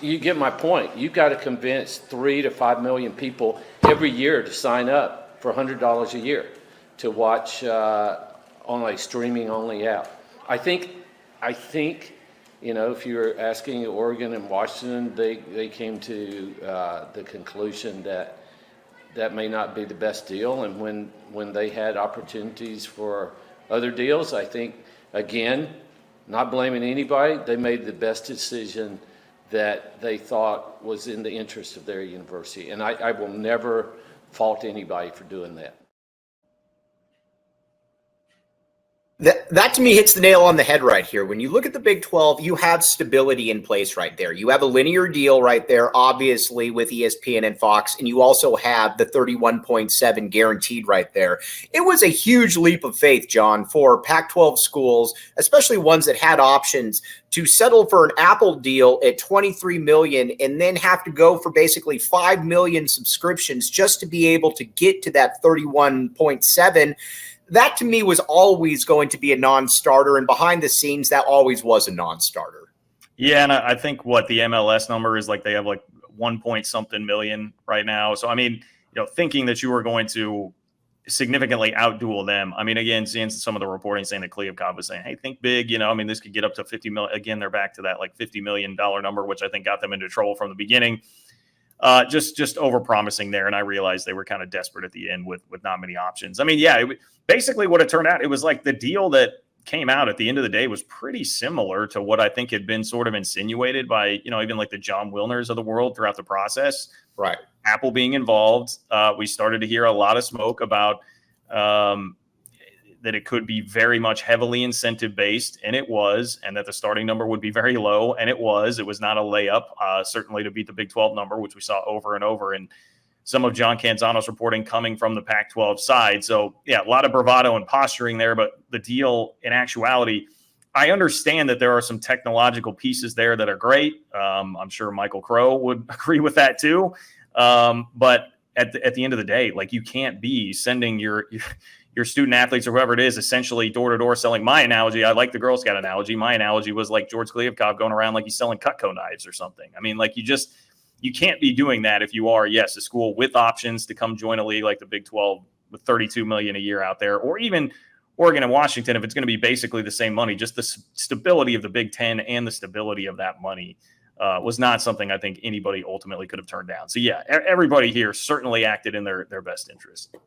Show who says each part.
Speaker 1: You get my point. You've got to convince 3 to 5 million people every year to sign up for $100 a year to watch on a streaming only app. I think, if you're asking Oregon and Washington, they came to the conclusion that that may not be the best deal. And when they had opportunities for other deals, I think, again, not blaming anybody, they made the best decision that they thought was in the interest of their university. And I will never fault anybody for doing that.
Speaker 2: That to me hits the nail on the head right here. When you look at the Big 12, you have stability in place right there. You have a linear deal right there, obviously, with ESPN and Fox, and you also have the 31.7 guaranteed right there. It was a huge leap of faith, John, for Pac-12 schools, especially ones that had options, to settle for an Apple deal at $23 million and then have to go for basically 5 million subscriptions just to be able to get to that 31.7. That to me was always going to be a non-starter, and behind the scenes, that always was a non-starter.
Speaker 3: Yeah, and I think what the MLS number is, like they have like 1 point something million right now. So I mean, thinking that you were going to significantly outduel them. I mean, again, seeing some of the reporting saying that Kliavkoff was saying, "Hey, think big." This could get up to 50 million. Again, they're back to that like $50 million number, which I think got them into trouble from the beginning. Just over promising there. And I realized they were kind of desperate at the end with not many options. I mean, yeah, basically what it turned out, it was like the deal that came out at the end of the day was pretty similar to what I think had been sort of insinuated by, even like the John Wilners of the world throughout the process.
Speaker 2: Right.
Speaker 3: Apple being involved. We started to hear a lot of smoke about, that it could be very much heavily incentive based, and it was, and that the starting number would be very low, and it was not a layup, certainly to beat the Big 12 number, which we saw over and over. And some of John Canzano's reporting coming from the Pac-12 side. So yeah, a lot of bravado and posturing there, but the deal in actuality, I understand that there are some technological pieces there that are great. I'm sure Michael Crow would agree with that too. But at the end of the day, like, you can't be sending your student athletes or whoever it is essentially door to door selling. My analogy, I like the Girl Scout analogy. My analogy was like George Kliavkoff going around like he's selling Cutco knives or something. I mean, like, you can't be doing that if you are, yes, a school with options to come join a league like the Big 12 with $32 million a year out there, or even Oregon and Washington, if it's going to be basically the same money. Just the stability of the Big 10 and the stability of that money was not something I think anybody ultimately could have turned down. So yeah, everybody here certainly acted in their best interest.